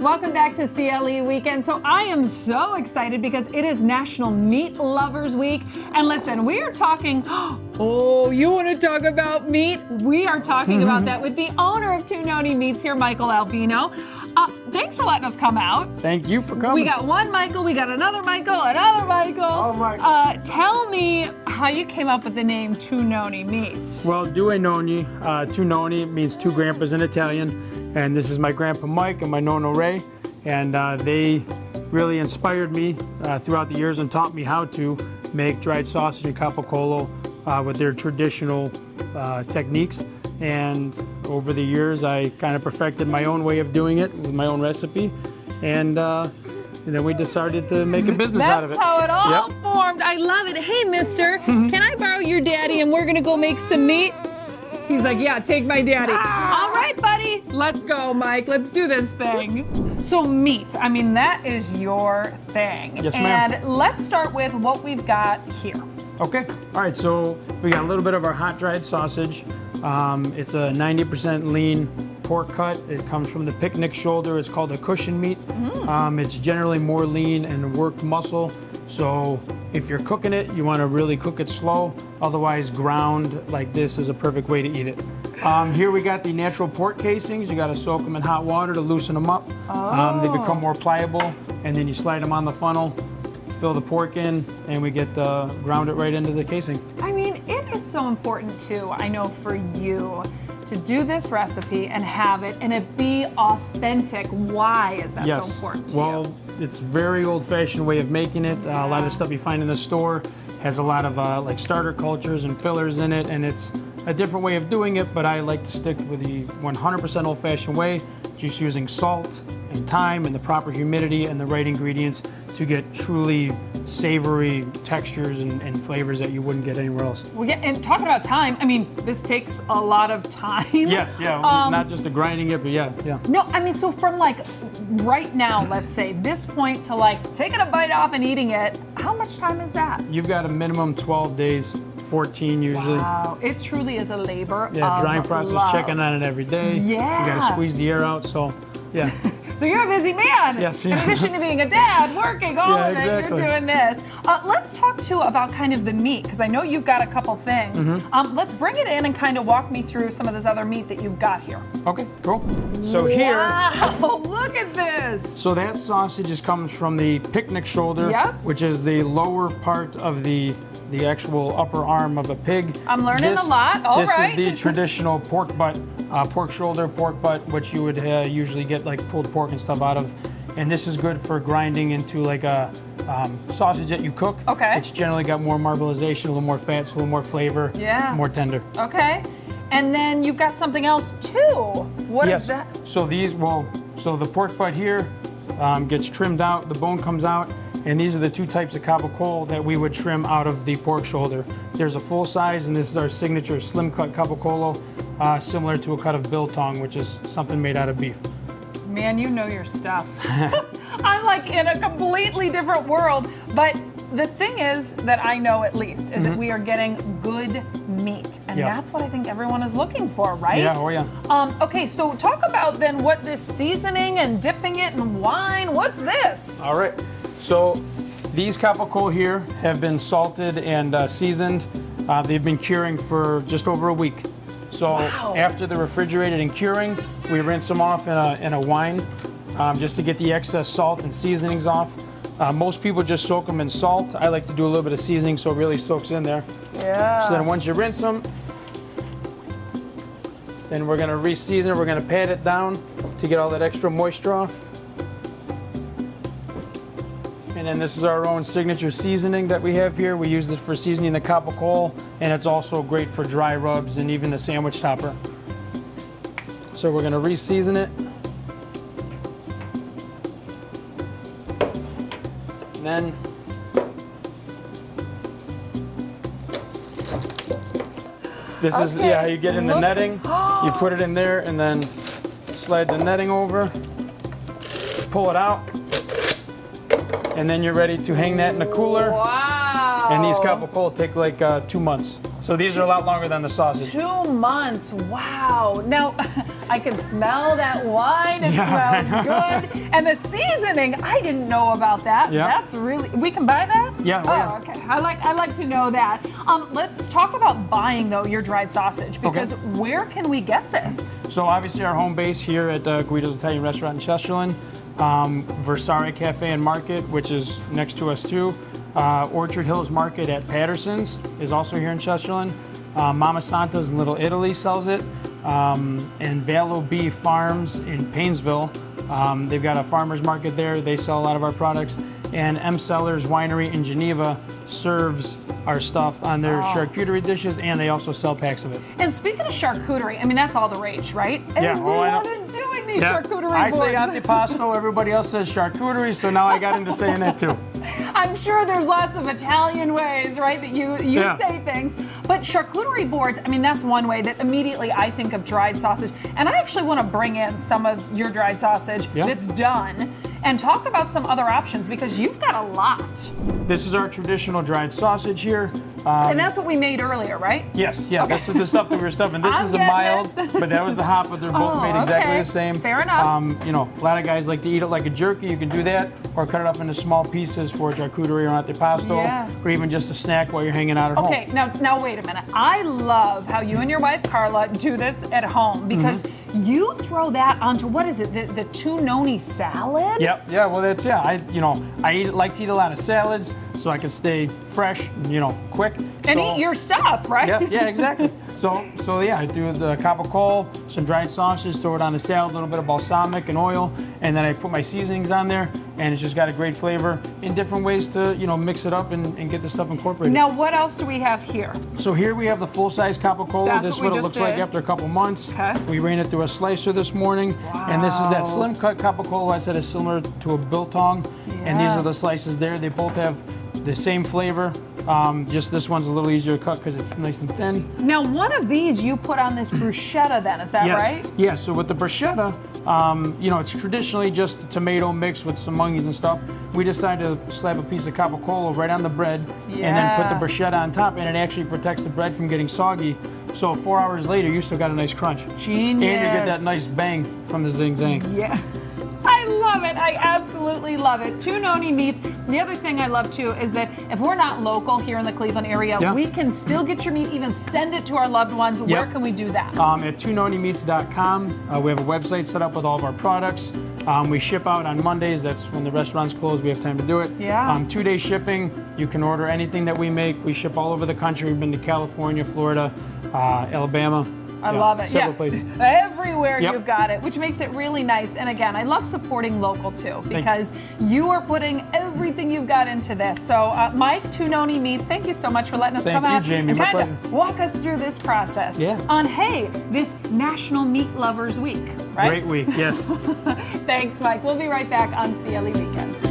Welcome back to CLE Weekend. So I am so excited because it is National Meat Lovers Week. And listen, we are talking, oh, you want to talk about meat? We are talking about that with the owner of Two Nonni Meats here, Michael Albino. Thanks for letting us come out. Thank you for coming. We got one Michael, we got another Michael, another Michael. Oh, Michael. Tell me how you came up with the name Two Nonni Meats. Well, Due Nonni, Two Nonni means two grandpas in Italian. And this is my grandpa Mike and my nonno Ray. And they really inspired me throughout the years and taught me how to make dried sausage and capocollo with their traditional techniques. And over the years, I kind of perfected my own way of doing it with my own recipe. And then we decided to make a business out of it. That's how it all formed. I love it. Hey, mister, can I borrow your daddy and we're going to go make some meat? He's like, yeah, take my daddy. All right, buddy. Let's go, Mike. Let's do this thing. So meat, I mean, that is your thing. Yes, ma'am. And let's start with what we've got here. Okay. All right, so we got a little bit of our hot dried sausage. It's a 90% lean pork cut. It comes from the picnic shoulder. It's called a cushion meat. It's generally more lean and worked muscle. So if you're cooking it, you want to really cook it slow. Otherwise, ground like this is a perfect way to eat it. Here we got the natural pork casings. You got to soak them in hot water to loosen them up. They become more pliable, and then you slide them on the funnel, fill the pork in, and we get ground it right into the casing. I mean, it is so important too, I know for you, to do this recipe and have it and it be authentic. Why is that so important to you? Well, it's a very old-fashioned way of making it. A lot of the stuff you find in the store has a lot of like starter cultures and fillers in it, and it's a different way of doing it, but I like to stick with the 100% old-fashioned way, just using salt and thyme and the proper humidity and the right ingredients to get truly savory textures and flavors that you wouldn't get anywhere else. Well, yeah, and talking about time, I mean, this takes a lot of time. Yes, yeah, not just the grinding it, but yeah. No, I mean, so from like right now, let's say, this point to like taking a bite off and eating it, how much time is that? You've got a minimum 12 days, 14 usually. Wow, it truly is a labor of drying process, love. Checking on it every day. Yeah. You gotta squeeze the air out, so yeah. So you're a busy man. Yes. In addition to being a dad, working all of it, exactly. you're doing this. Let's talk too about kind of the meat, because I know you've got a couple things. Let's bring it in and kind of walk me through some of this other meat that you've got here. Okay, cool. So here, wow, look at this. So that sausage comes from the picnic shoulder, which is the lower part of the actual upper arm of a pig. I'm learning a lot. All right. right. This is the traditional pork butt, pork shoulder, pork butt, which you would usually get like pulled pork and stuff out of. And this is good for grinding into like a sausage that you cook. Okay. It's generally got more marbleization, a little more fat, so a little more flavor, more tender. Okay. And then you've got something else too. What is that? So so the pork butt here gets trimmed out, the bone comes out, and these are the two types of capocollo that we would trim out of the pork shoulder. There's a full size, and this is our signature slim cut capocollo, similar to a cut of biltong, which is something made out of beef. Man, you know your stuff. I'm like in a completely different world, but the thing is that I know at least is that we are getting good meat, and that's what I think everyone is looking for, right? Yeah, oh yeah. Okay, so talk about then what this seasoning and dipping it in wine, what's this? All right, so these capocollo here have been salted and seasoned. They've been curing for just over a week. So after they're refrigerated and curing, we rinse them off in a wine just to get the excess salt and seasonings off. Most people just soak them in salt. I like to do a little bit of seasoning so it really soaks in there. Yeah. So then once you rinse them, then we're gonna re-season it. We're gonna pat it down to get all that extra moisture off. And then this is our own signature seasoning that we have here. We use this for seasoning the capocollo, and it's also great for dry rubs and even the sandwich topper. So we're gonna re-season it. And then this is how you get in the netting. You put it in there and then slide the netting over, pull it out, and then you're ready to hang that in the cooler. Wow. And these capocollo take like 2 months. So these are a lot longer than the sausage. 2 months, wow. Now, I can smell that wine. It smells good. And the seasoning, I didn't know about that. Yeah. That's really, we can buy that? Yeah. Oh, okay. I like to know that. Let's talk about buying though your dried sausage, because where can we get this? So obviously our home base here at Guido's Italian Restaurant in Chesterland, Versare Cafe and Market, which is next to us too. Orchard Hills Market at Patterson's is also here in Chesterland. Mama Santa's in Little Italy sells it. And Valo Bee Farms in Painesville. They've got a farmer's market there. They sell a lot of our products. And M. Sellers Winery in Geneva serves our stuff on their charcuterie dishes, and they also sell packs of it. And speaking of charcuterie, I mean, that's all the rage, right? Yeah, Everyone is doing these charcuterie boards. I say antipasto, everybody else says charcuterie, so now I got into saying that too. I'm sure there's lots of Italian ways, right, that you say things. But charcuterie boards, I mean, that's one way that immediately I think of dried sausage. And I actually want to bring in some of your dried sausage that's done and talk about some other options, because you've got a lot. This is our traditional dried sausage here. And that's what we made earlier, right? Yes, yeah, this is the stuff that we were stuffing. This is a mild, but that was the hot, but they're both made exactly the same. Fair enough. You know, a lot of guys like to eat it like a jerky. You can do that, or cut it up into small pieces for charcuterie or antipasto, or even just a snack while you're hanging out at home. Okay, now wait a minute. I love how you and your wife Carla do this at home, because you throw that onto, what is it, the two Nonni salad? Yep, yeah, well that's, I like to eat a lot of salads so I can stay fresh, quick. And eat your stuff, right? Yes, yeah, exactly. So yeah, I do the capicola, some dried sausage, throw it on the salad, a little bit of balsamic and oil, and then I put my seasonings on there, and it's just got a great flavor in different ways to, mix it up and get the stuff incorporated. Now, what else do we have here? So here we have the full-size capicola. This is what it looks like after a couple months. Okay. We ran it through a slicer this morning, and this is that slim cut capicola I said is similar to a biltong, and these are the slices there. They both have the same flavor. Just this one's a little easier to cut because it's nice and thin. Now, one of these you put on this bruschetta then, is that right? Yeah, so with the bruschetta, it's traditionally just a tomato mixed with some onions and stuff. We decided to slap a piece of capicola right on the bread and then put the bruschetta on top, and it actually protects the bread from getting soggy. So 4 hours later, you still got a nice crunch. Genius. And you get that nice bang from the zing zang. Yeah. I love it. I absolutely love it. Two Nonni meats. The other thing I love too is that if we're not local here in the Cleveland area, we can still get your meat, even send it to our loved ones. Where can we do that? At twononnimeats.com. We have a website set up with all of our products. We ship out on Mondays. That's when the restaurant's closed. We have time to do it. Yeah. 2-day shipping. You can order anything that we make. We ship all over the country. We've been to California, Florida, Alabama. I love it. Several places. Everywhere you've got it, which makes it really nice. And again, I love supporting local too, because you are putting everything you've got into this. So Mike, Two Nonni Meats, thank you so much for letting us come out Jamie, and kind of walk us through this process on, this National Meat Lovers Week, right? Great week, yes. Thanks, Mike. We'll be right back on CLE Weekend.